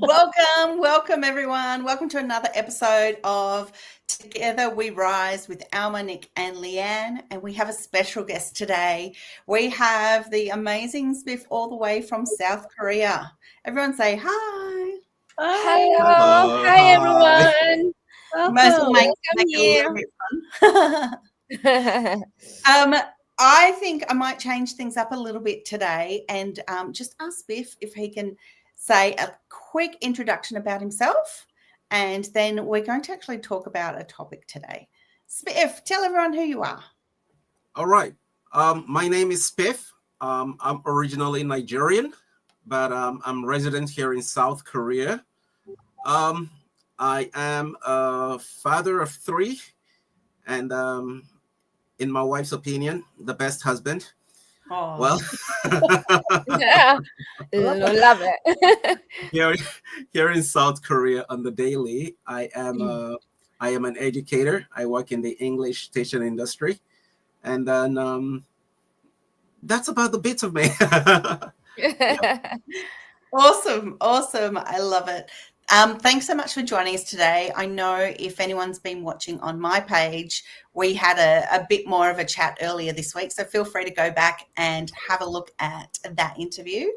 Welcome everyone. Welcome to another episode of Together We Rise with Alma, Nic and Leanne. And we have a special guest today. We have the amazing Spiff all the way from South Korea. Everyone say hi. Hi. Hello. Hello. Hi, Hi. everyone. Might as well Welcome. make Welcome it a little bit fun. I think I might change things up a little bit today and just ask Spiff if he can say a quick introduction about himself, and then we're going to actually talk about a topic today. Spiff, tell everyone who you are. All right. My name is Spiff. I'm originally Nigerian, but I'm resident here in South Korea. I am a father of three, and in my wife's opinion, the best husband. Oh, Well, Yeah, love it. here in South Korea on the daily, I am an educator. I work in the English teaching industry, and then that's about the bits of me. awesome. I love it. Thanks so much for joining us today. I know if anyone's been watching on my page, we had a bit more of a chat earlier this week. So feel free to go back and have a look at that interview.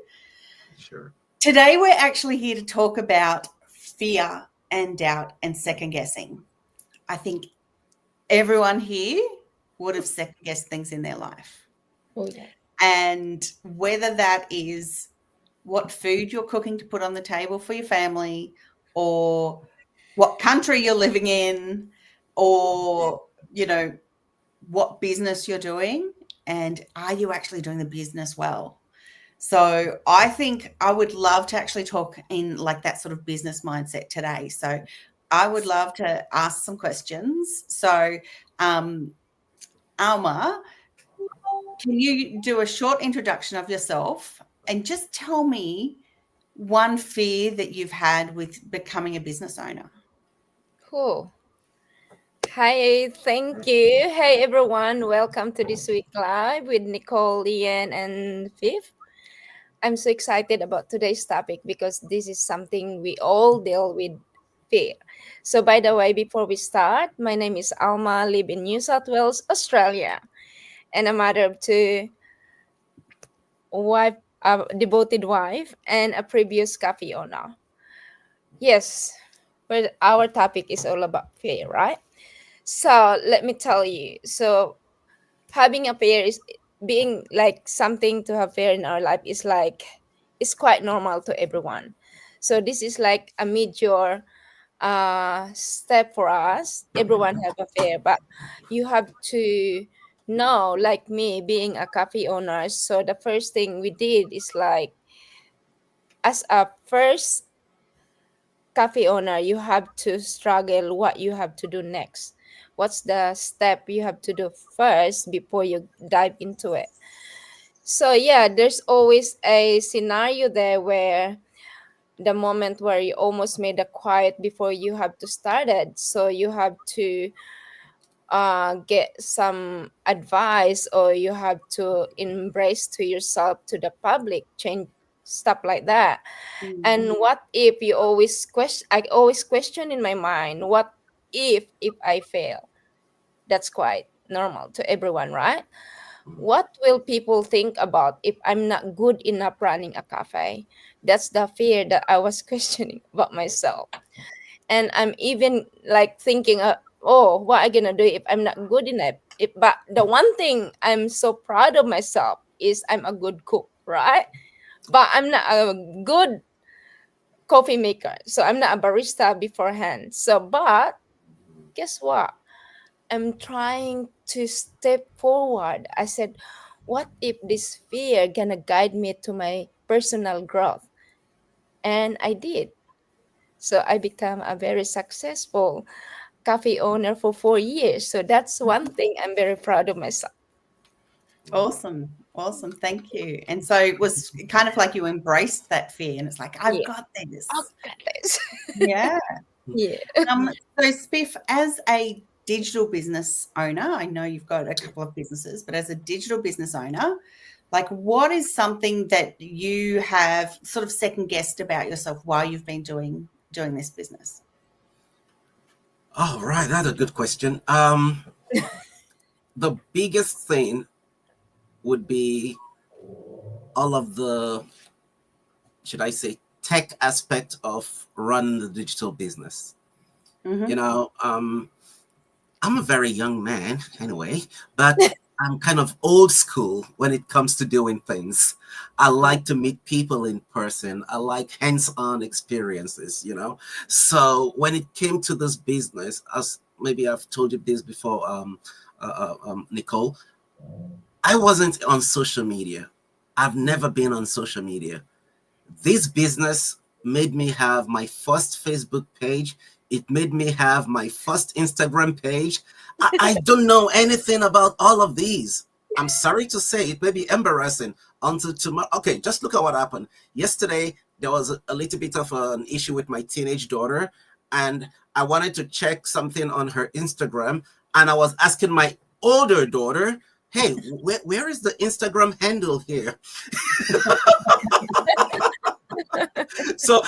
Sure. Today, we're actually here to talk about fear and doubt and second guessing. I think everyone here would have second guessed things in their life. Oh, yeah. And whether that is what food you're cooking to put on the table for your family, or what country you're living in, or, what business you're doing, and are you actually doing the business well? So I think I would love to actually talk in like that sort of business mindset today. So I would love to ask some questions. So, Alma, can you do a short introduction of yourself and just tell me one fear that you've had with becoming a business owner? Cool. Hi, thank you. Hey, everyone. Welcome to this week live with Nicole, Leanne, and Fifth. I'm so excited about today's topic because this is something we all deal with fear. So, by the way, before we start, my name is Alma, live in New South Wales, Australia, and a mother of two, wife, a devoted wife, and a previous cafe owner. Yes, but our topic is all about fear, right? So let me tell you. So having a fear is being like something to have fear in our life is like it's quite normal to everyone. So this is like a major step for us. Everyone have a fear, but you have to know, like me being a cafe owner. So the first thing we did is like as a first cafe owner, you have to struggle what you have to do next. What's the step you have to do first before you dive into it? So yeah, there's always a scenario there where the moment where you almost made a quiet before you have to start it. So you have to get some advice, or you have to embrace to yourself, to the public, change stuff like that. And what if you always question, I always question in my mind, what if I fail? That's quite normal to everyone, right? What will people think about if I'm not good enough running a cafe? That's the fear that I was questioning about myself. And I'm even like thinking, oh, what am I gonna do if I'm not good enough? But the one thing I'm so proud of myself is I'm a good cook, right? But I'm not a good coffee maker. So I'm not a barista beforehand. So, but guess what? I'm trying to step forward. I said, what if this fear gonna guide me to my personal growth? And I did. So I become a very successful cafe owner for 4 years. So that's one thing I'm very proud of myself. Awesome. Thank you. And so it was kind of like you embraced that fear, and it's like, I've Yeah. got this. Oh, goodness. Yeah. Yeah. So Spiff, as a digital business owner, I know you've got a couple of businesses, but as a digital business owner, Like, what is something that you have sort of second guessed about yourself while you've been doing this business? Oh, right. That's a good question. The biggest thing would be all of the, should I say, tech aspect of running the digital business. Mm-hmm. You know, I'm a very young man anyway, but I'm kind of old school when it comes to doing things. I like to meet people in person. I like hands-on experiences, you know. So when it came to this business, as maybe I've told you this before, Nicole, I wasn't on social media. I've never been on social media. This business made me have my first Facebook page. It made me have my first Instagram page. I don't know anything about all of these. I'm sorry to say it may be embarrassing until tomorrow. Okay, just look at what happened. Yesterday, there was a little bit of an issue with my teenage daughter, and I wanted to check something on her Instagram, and I was asking my older daughter, hey, where is the Instagram handle here? So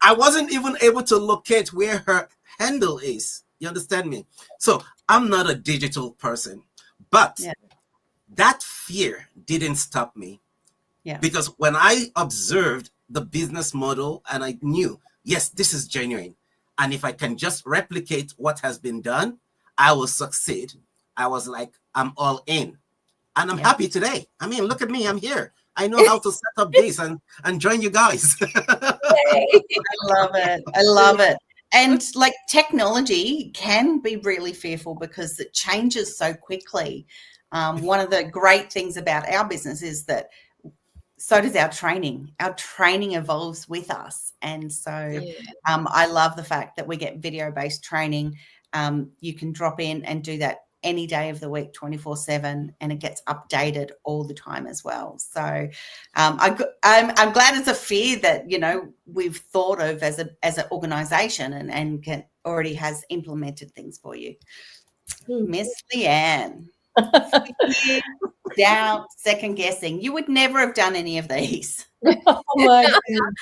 I wasn't even able to locate where her handle is. You understand me? So I'm not a digital person, but that fear didn't stop me. Yeah. Because when I observed the business model and I knew, yes, this is genuine. And if I can just replicate what has been done, I will succeed. I was like, I'm all in. And I'm happy today. I mean, look at me. I'm here. I know how to set up this and join you guys. I love it. I love it. And like, technology can be really fearful because it changes so quickly. One of the great things about our business is that so does our training. Our training evolves with us. And so I love the fact that we get video-based training. You can drop in and do that any day of the week, 24/7, and it gets updated all the time as well. So I'm glad it's a fear that, you know, we've thought of as an organization and can already has implemented things for you. Miss Leanne. Doubt, second guessing. You would never have done any of these. Oh my goodness.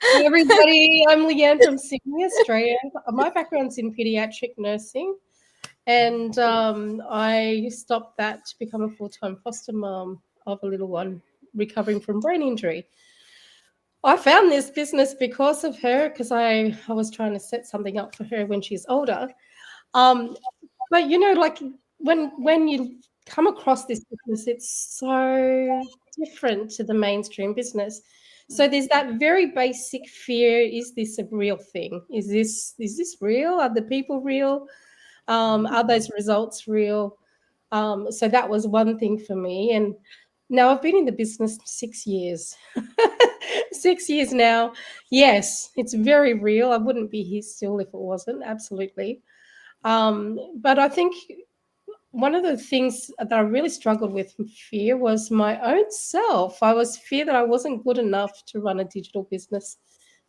Hey everybody, I'm Leanne from Sydney, Australia. My background's in pediatric nursing, and I stopped that to become a full-time foster mom of a little one recovering from brain injury. I found this business because of her, because I was trying to set something up for her when she's older. But you know, like when you come across this business, it's so different to the mainstream business. So there's that very basic fear: is this a real thing? Is this real? Are the people real? Are those results real? So that was one thing for me. And now I've been in the business 6 years. 6 years now. Yes, it's very real. I wouldn't be here still if it wasn't. Absolutely. But I think one of the things that I really struggled with fear was my own self. I was fear that I wasn't good enough to run a digital business,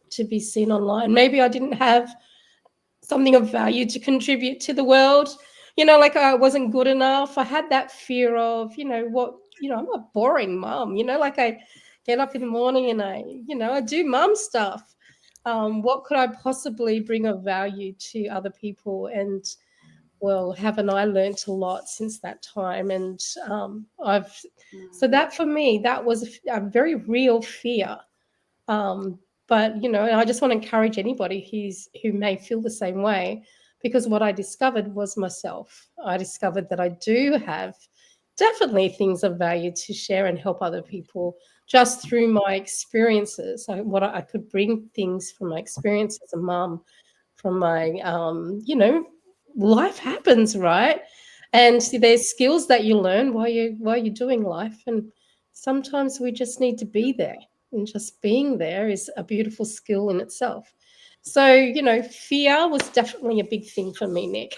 to be seen online. Maybe I didn't have something of value to contribute to the world. You know, like I wasn't good enough. I had that fear of, I'm a boring mom, like I get up in the morning and I do mom stuff. What could I possibly bring of value to other people? And well, haven't I learnt a lot since that time? And so that for me, that was a very real fear. But, I just want to encourage anybody who may feel the same way, because what I discovered was myself. I discovered that I do have definitely things of value to share and help other people just through my experiences. I could bring things from my experience as a mum, from my, life happens, right? And there's skills that you learn while you're doing life. And sometimes we just need to be there. And just being there is a beautiful skill in itself. So, fear was definitely a big thing for me, Nic.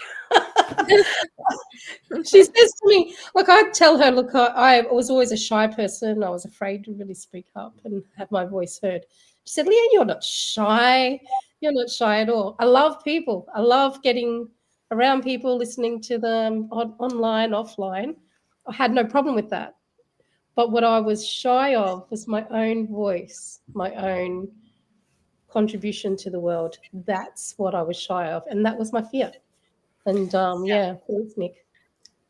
She says to me, look, I'd tell her, look, I was always a shy person. I was afraid to really speak up and have my voice heard. She said, Leah, you're not shy. You're not shy at all. I love people. I love getting around people, listening to them online, offline. I had no problem with that. But what I was shy of was my own voice, my own contribution to the world. That's what I was shy of, and that was my fear. And thanks, Nick.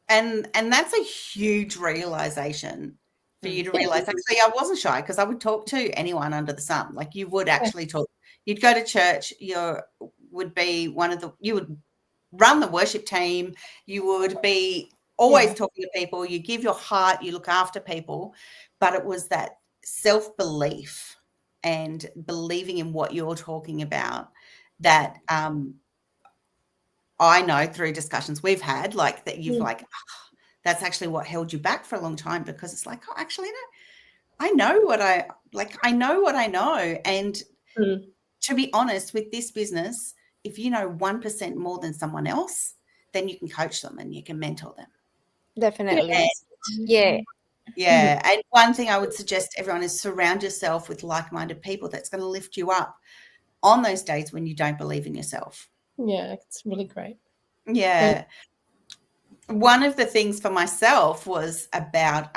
And that's a huge realization for you to Yeah. realize. Actually, I wasn't shy because I would talk to anyone under the sun. Like you would actually talk. You'd go to church. You would run the worship team. You would be always talking to people. You give your heart. You look after people. But it was that self-belief and believing in what you're talking about that I know through discussions we've had, like that you've like, oh, that's actually what held you back for a long time, because it's like, oh, actually, no, I know what I like. I know what I know. And to be honest, with this business, if you know 1% more than someone else, then you can coach them and you can mentor them. Definitely. Yeah. Yeah. And one thing I would suggest to everyone is surround yourself with like-minded people. That's going to lift you up on those days when you don't believe in yourself. Yeah, it's really great. Yeah. One of the things for myself was about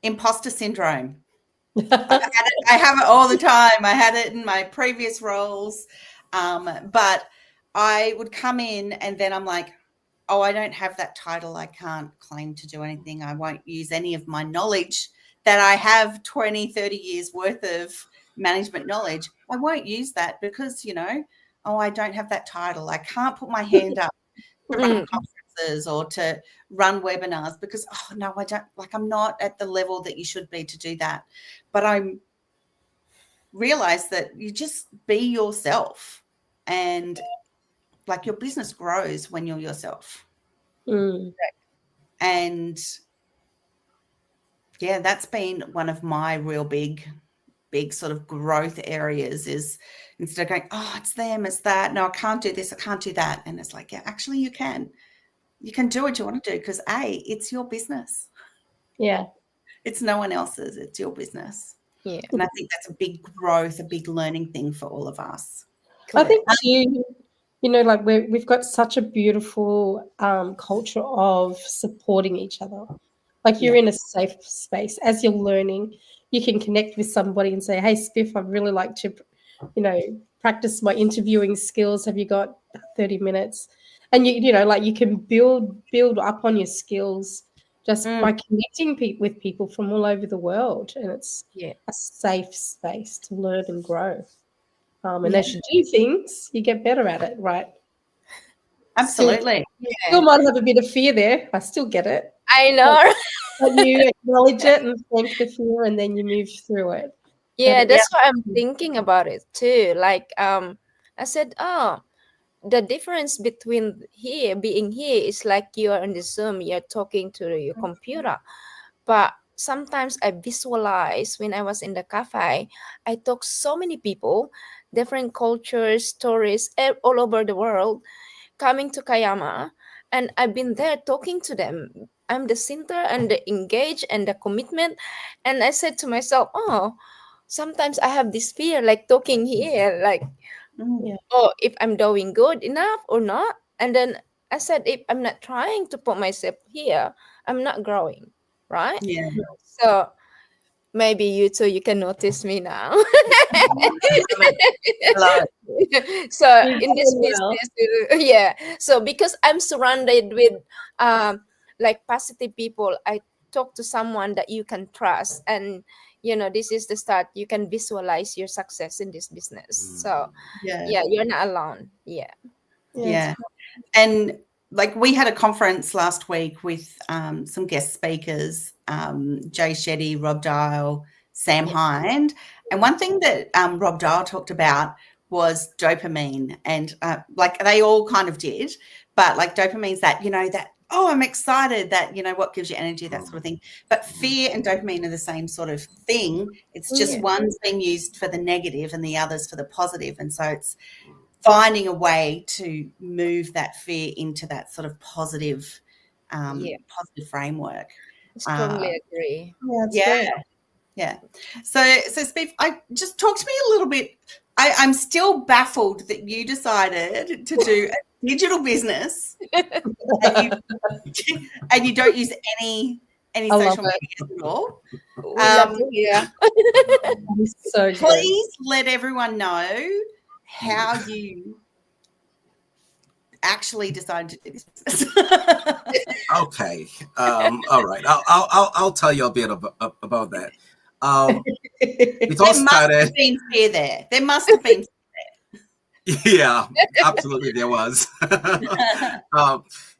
imposter syndrome. I have it all the time. I had it in my previous roles. But I would come in and then I'm like, oh, I don't have that title. I can't claim to do anything. I won't use any of my knowledge that I have 20, 30 years worth of management knowledge. I won't use that because, oh, I don't have that title. I can't put my hand up to run conferences or to run webinars because, oh, no, I don't, like, I'm not at the level that you should be to do that. But I realized that you just be yourself, and like your business grows when you're yourself. And yeah, that's been one of my real big sort of growth areas, is instead of going, oh, it's them, it's that, no, I can't do this, I can't do that. And it's like, yeah, actually you can do what you want to do, because it's your business. Yeah. It's no one else's, it's your business. Yeah. And I think that's a big growth, a big learning thing for all of us. I think too, like we've got such a beautiful culture of supporting each other. Like you're in a safe space. As you're learning, you can connect with somebody and say, hey, Spiff, I'd really like to, practice my interviewing skills. Have you got 30 minutes? And, you can build up on your skills just by connecting with people from all over the world. And it's a safe space to learn and grow. And as you do things, you get better at it, right? Absolutely. Still might have a bit of fear there. I still get it. I know. But you acknowledge it and thank the fear, and then you move through it. Yeah, that's what I'm thinking about it too. Like, I said, oh, the difference between being here is like you're on the Zoom, you're talking to your computer. But sometimes I visualize when I was in the cafe, I talk so many people, different cultures, stories all over the world, coming to Kayama, and I've been there talking to them. I'm the center and the engage and the commitment. And I said to myself, oh, sometimes I have this fear, like talking here, like, oh, if I'm doing good enough or not. And then I said, if I'm not trying to put myself here, I'm not growing, right? Yeah. So maybe you too, you can notice me now. So in this business, so because I'm surrounded with like positive people, I talk to someone that you can trust, and this is the start. You can visualize your success in this business. So you're not alone. Yeah. And like we had a conference last week with some guest speakers, Jay Shetty, Rob Dial, Sam Hind. And one thing that Rob Dial talked about was dopamine, and like they all kind of did, but like dopamine's that, that, oh, I'm excited, that, what gives you energy, that sort of thing. But fear and dopamine are the same sort of thing. It's just one's being used for the negative and the other's for the positive. And so it's finding a way to move that fear into that sort of positive, positive framework. Strongly agree. Yeah. So Spiff, just talk to me a little bit. I'm still baffled that you decided to do a digital business and you don't use any any I love social it. media at all. We love to hear. That is so good. Please let everyone know how you actually decided to do this business. Okay. All right. I'll tell you a bit about that. It all There must started. have been fear there. There must have been. Yeah, absolutely, there was.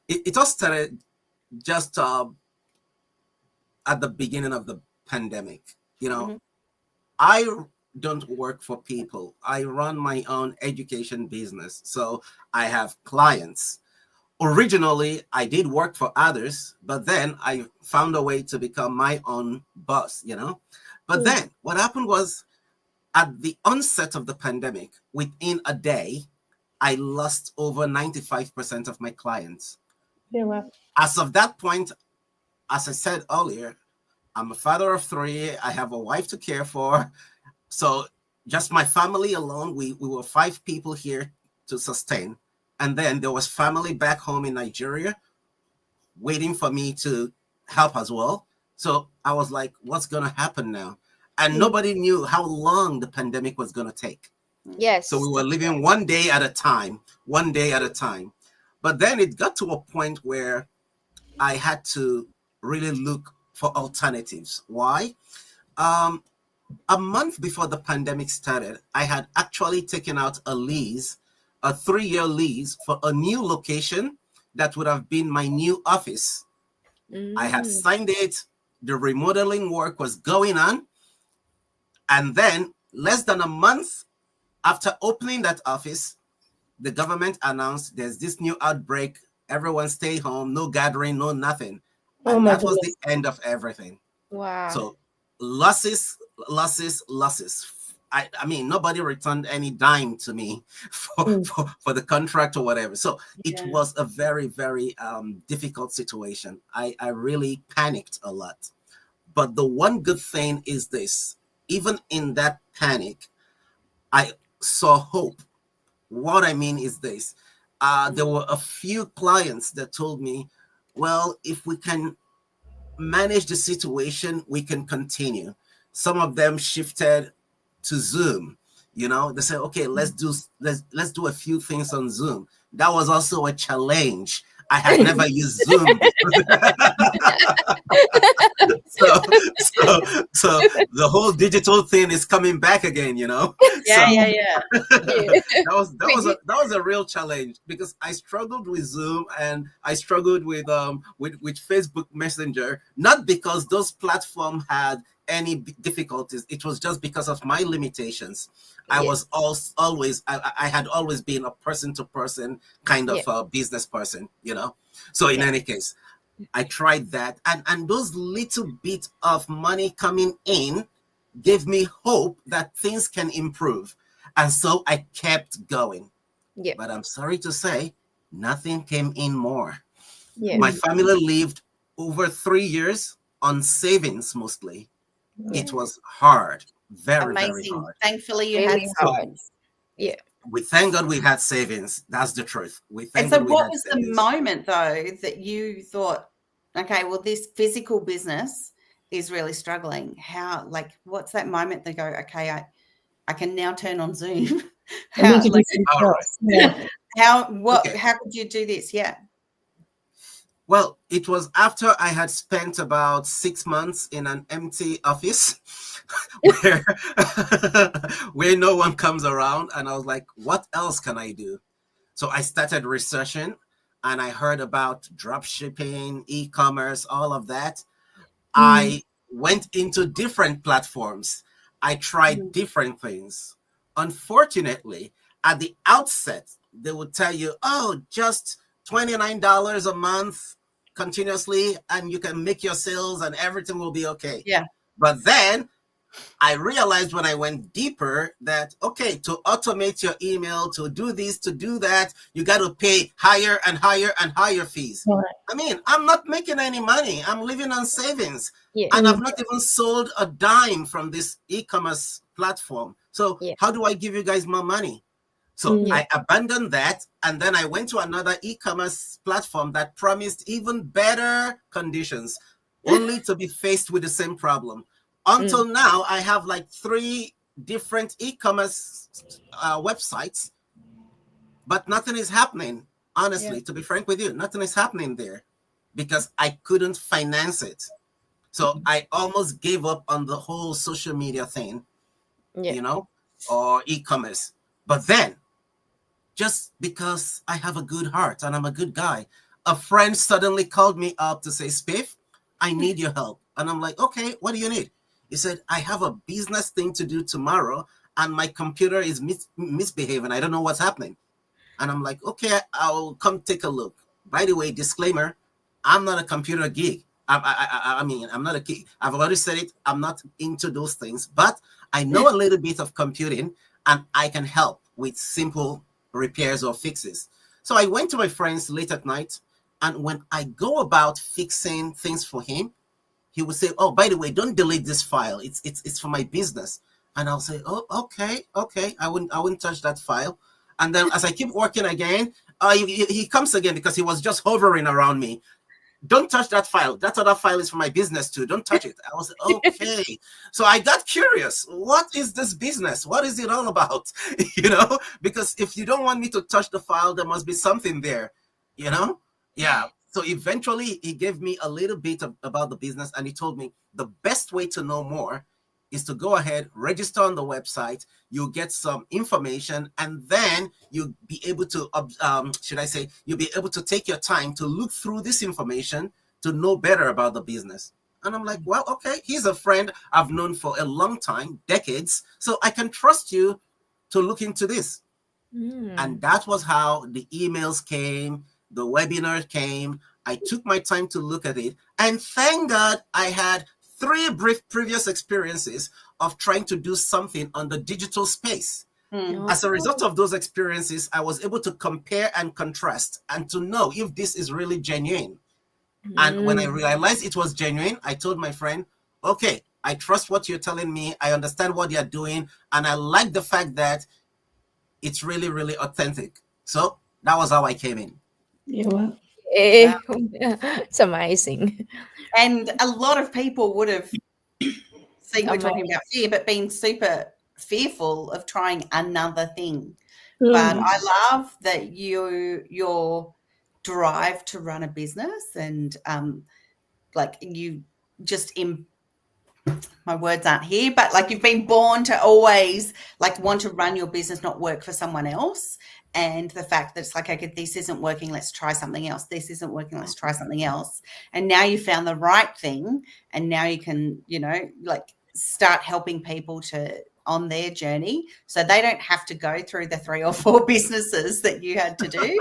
It all started just at the beginning of the pandemic. You know, Mhm. I don't work for people. I run my own education business, so I have clients. Originally, I did work for others, but then I found a way to become my own boss. You know, but Mm. then what happened was, at the onset of the pandemic, within a day, I lost over 95% of my clients. Yeah, well, As of that point, as I said earlier, I'm a father of 3. I have a wife to care for. So just my family alone, we were 5 people here to sustain. And then there was family back home in Nigeria waiting for me to help as well. So I was like, what's going to happen now? And nobody knew how long the pandemic was going to take. Yes. So we were that's living right. one day at a time, one day at a time. But then it got to a point where I had to really look for alternatives. Why? Um, a month before the pandemic started, I had actually taken out a lease, a 3-year lease for a new location that would have been my new office. I had Mm. signed it. The remodeling work was going on. And then less than a month after opening that office, the government announced there's this new outbreak. Everyone stay home, no gathering, no nothing. oh And my that was the goodness. end of everything. Wow. So losses, losses, losses. I mean, nobody returned any dime to me for the contract or whatever. So it Yeah. was a very, very difficult situation. I really panicked a lot. But the one good thing is this: even in that panic, I saw hope. What I mean is this: there were a few clients that told me, well, if we can manage the situation, we can continue. Some of them shifted to Zoom. You know, they said, okay, let's do a few things on Zoom. That was also a challenge. I had never used Zoom before. So the whole digital thing is coming back again, you know. Yeah, So yeah. Yeah. that was a real challenge, because I struggled with Zoom and I struggled with Facebook Messenger, not because those platforms had any difficulties. It was just because of my limitations. I Yeah. was always I had always been a person to person kind of business person, you know. So in Yeah. any case, I tried that, and those little bits of money coming in gave me hope that things can improve. And so I kept going. Yeah. But I'm sorry to say, nothing came in more. Yeah. My family lived over 3 years on savings mostly. Yeah. It was hard, very, very Amazing. hard. Thankfully, you had Really hard. savings. Yeah. We thank God we had savings. That's the truth. We And thank so, God we what had was the savings. moment though that you thought, okay, well, this physical business is really struggling? How, like, what's that moment that go, okay, I can now turn on Zoom? I need How, to do like, something All right. else. Yeah. Okay. how could you do this? Yeah. Well, it was after I had spent about 6 months in an empty office where where no one comes around, and I was like, what else can I do? So I started researching, and I heard about drop shipping, e-commerce, all of that. I went into different platforms. I tried different things. Unfortunately, at the outset, they would tell you, oh, just $29 a month continuously, and you can make your sales and everything will be okay. Yeah. But then I realized when I went deeper that, okay, to automate your email, to do this, to do that, you got to pay higher and higher and higher fees. Right. I mean, I'm not making any money. I'm living on savings. Yeah. And I've not even sold a dime from this e-commerce platform. So Yeah. how do I give you guys more money? So Yeah. I abandoned that. And then I went to another e-commerce platform that promised even better conditions. only to be faced with the same problem. Until now, I have like 3 different e-commerce websites, but nothing is happening. Honestly, to be frank with you, nothing is happening there because I couldn't finance it. So I almost gave up on the whole social media thing, Yeah. you know, or e-commerce. But then, just because I have a good heart and I'm a good guy, a friend suddenly called me up to say, Spiff, I need your help. And I'm like, okay, what do you need? He said, I have a business thing to do tomorrow and my computer is misbehaving. I don't know what's happening. And I'm like, okay, I'll come take a look. By the way, disclaimer, I'm not a computer geek. I mean, I'm not a geek. I've already said it. I'm not into those things, but I know a little bit of computing and I can help with simple repairs or fixes. So I went to my friends late at night, and when I go about fixing things for him, he would say, oh, by the way, don't delete this file. It's for my business. And I'll say, oh, okay. I wouldn't touch that file. And then as I keep working again, he comes again because he was just hovering around me. Don't touch that file. That other file is for my business too. Don't touch it. I was okay. So I got curious. What is this business? What is it all about? Because if you don't want me to touch the file, there must be something there, Yeah. So eventually he gave me a little bit about the business, and he told me the best way to know more is to go ahead, register on the website, you'll get some information, and then you'll be able to, you'll be able to take your time to look through this information to know better about the business. And I'm like, well, okay, he's a friend I've known for a long time, decades, so I can trust you to look into this. And that was how the emails came, the webinar came. I took my time to look at it, and thank God I had 3 brief previous experiences of trying to do something on the digital space. As a result of those experiences, I was able to compare and contrast and to know if this is really genuine. And when I realized it was genuine, I told my friend, okay, I trust what you're telling me. I understand what you're doing. And I like the fact that it's really, really authentic. So that was how I came in. Yeah, well. It's amazing. And a lot of people would have seen we're talking about fear, but been super fearful of trying another thing. But I love that your drive to run a business and like you just my words aren't here, but like you've been born to always like want to run your business, not work for someone else. And the fact that it's like, okay, this isn't working, let's try something else. This isn't working, let's try something else. And now you found the right thing, and now you can, like start helping people on their journey, so they don't have to go through the 3 or 4 businesses that you had to do.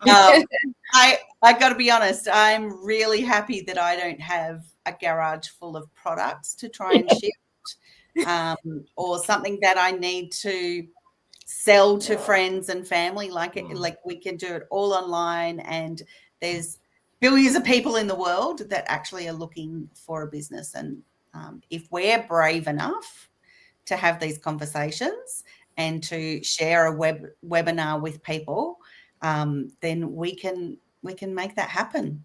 I got to be honest, I'm really happy that I don't have a garage full of products to try and ship, or something that I need to sell to friends and family. Like we can do it all online, and there's billions of people in the world that actually are looking for a business. And if we're brave enough to have these conversations and to share a webinar with people, then we can make that happen.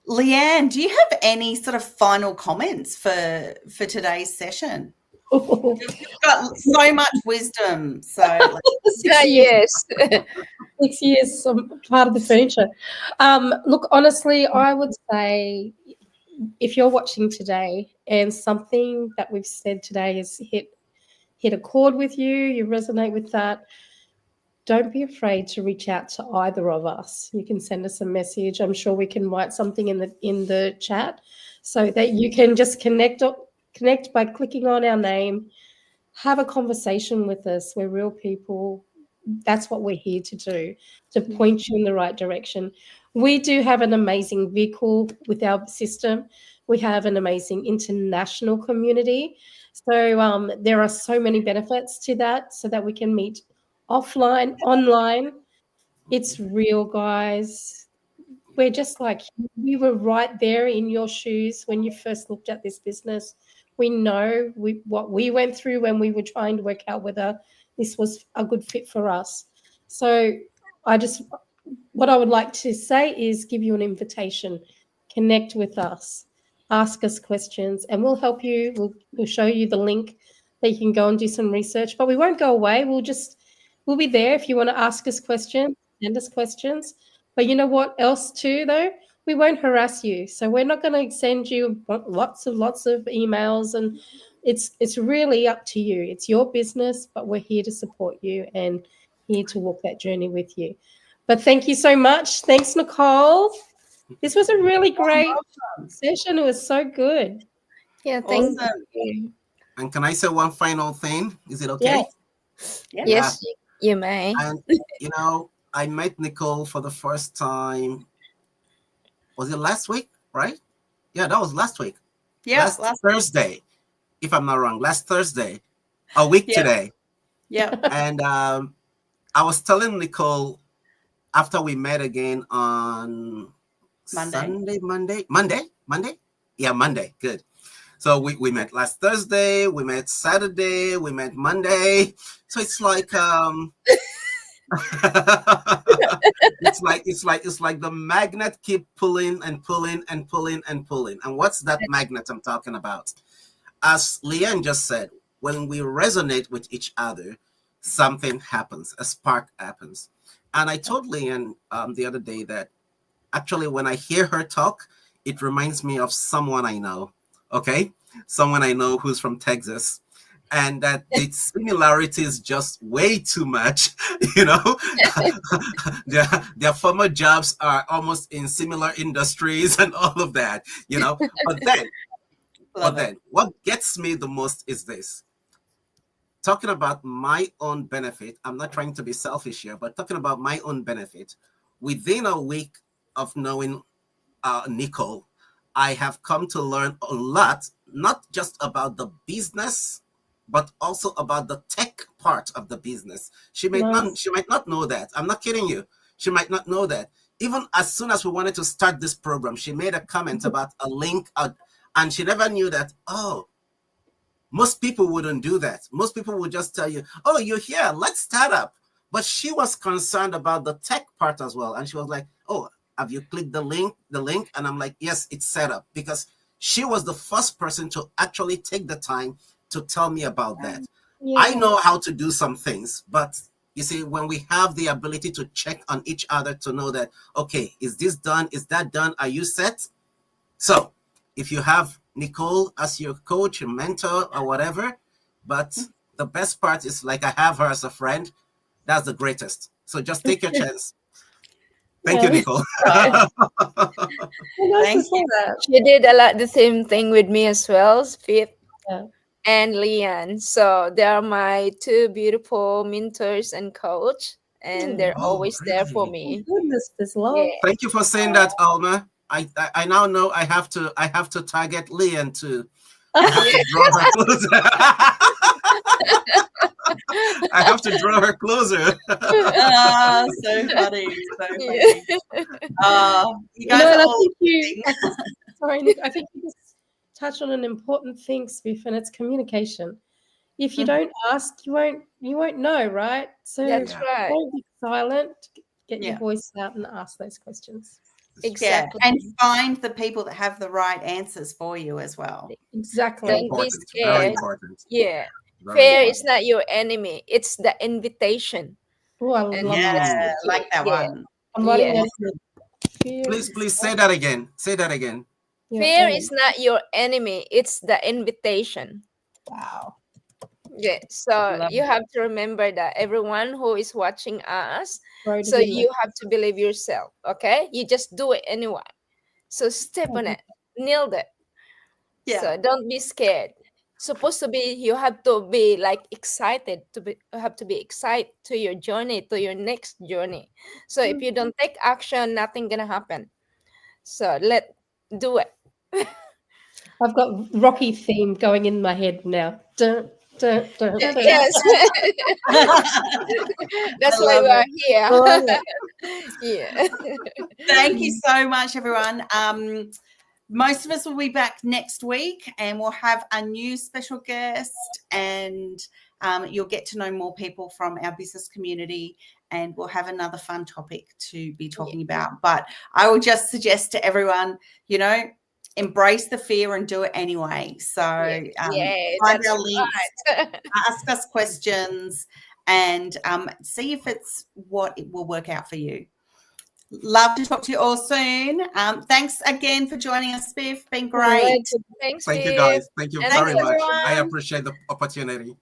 Leanne, do you have any sort of final comments for today's session? You've got so much wisdom. So Yes. 6 years, I'm part of the furniture. Look, honestly, I would say if you're watching today and something that we've said today has hit a chord with you, you resonate with that, don't be afraid to reach out to either of us. You can send us a message. I'm sure we can write something in the chat so that you can just connect by clicking on our name, have a conversation with us. We're real people. That's what we're here to do, to point you in the right direction. We do have an amazing vehicle with our system. We have an amazing international community. So there are so many benefits to that, so that we can meet offline, online. It's real, guys. We're just like, we were right there in your shoes when you first looked at this business. We know what we went through when we were trying to work out whether this was a good fit for us. So what I would like to say is give you an invitation. connect with us, ask us questions, and we'll help you. We'll show you the link that you can go and do some research. But we won't go away. We'll be there if you want to ask us questions, send us questions. But you know what else too, though? We won't harass you. So we're not going to send you lots of emails, and it's really up to you. It's your business, but we're here to support you and here to walk that journey with you. But thank you so much. Thanks, Nicole. This was a really great session. It was so good. Yeah, thank Awesome. you. And can I say one final thing? Is it okay? Yeah. Yes, you may. And I met Nicole for the first time. Was it last week? Right? Yeah, that was last week. Yeah, last Thursday, if I'm not wrong. Last Thursday, a week today. Yeah. And I was telling Nicole after we met again on Monday. Yeah, Monday. Good. So we met last Thursday, we met Saturday, we met Monday. So it's like it's like the magnet keep pulling and pulling and pulling and pulling. And what's that magnet I'm talking about? As Leanne just said, when we resonate with each other, something happens, a spark happens. And I told Leanne the other day that actually when I hear her talk, it reminds me of someone I know. Okay, someone I know who's from Texas, and that the similarity is just way too much. Their former jobs are almost in similar industries and all of that. But then what gets me the most is this. Talking about my own benefit, I'm not trying to be selfish here, but talking about my own benefit, within a week of knowing Nicole, I have come to learn a lot, not just about the business, but also about the tech part of the business. She might not know that. I'm not kidding you. She might not know that. Even as soon as we wanted to start this program, she made a comment about a link, and she never knew that, most people wouldn't do that. Most people would just tell you, oh, you're here, let's start up. But she was concerned about the tech part as well. And she was like, oh, have you clicked the link? And I'm like, yes, it's set up, because she was the first person to actually take the time to tell me about that. Yeah. I know how to do some things, but you see, when we have the ability to check on each other to know that, okay, is this done? Is that done? Are you set? So if you have Nicole as your coach, your mentor, or whatever, but the best part is like I have her as a friend. That's the greatest. So just take your chance. Thank you, Nicole. Thank you. She did a lot the same thing with me as well, Spiff and Leanne. So they are my two beautiful mentors and coach, and they're always there for me. Oh, goodness, this love. Yeah. Thank you for saying that, Alma. I now know I have to target Leanne too. I have to draw her closer. I have to draw her closer. So funny. So funny. You guys are all sorry, Nick, I think you just touched on an important thing, Spiff, and it's communication. If you don't ask, you won't know, right? So that's right. Don't be silent. Get your voice out and ask those questions. Exactly. Yeah. And find the people that have the right answers for you as well. Exactly. Don't be scared. Very important. Yeah. Fear is not your enemy. It's the invitation. Oh, I like that one. I'm writing Please say that again. Say that again. Fear is not your enemy. It's the invitation. Wow. Yeah. So you have to remember that everyone who is watching us, so you have to believe yourself. Okay. You just do it anyway. So step on it. Nailed it. Yeah. So don't be scared. Supposed to be, you have to be like excited have to be excited to your journey, to your next journey. So if you don't take action, nothing gonna happen. So do it. I've got Rocky theme going in my head now. Dun, dun, dun, dun. Yes. That's why we're here. Yeah. Thank you so much, everyone. Most of us will be back next week, and we'll have a new special guest, and You'll get to know more people from our business community, and we'll have another fun topic to be talking about. But I will just suggest to everyone, embrace the fear and do it anyway. So find our links, ask us questions, and see if it's what it will work out for you. Love to talk to you all soon. Thanks again for joining us, Spiff. Been great. Thanks, Thank you, guys. Thank you And very much. everyone. I appreciate the opportunity.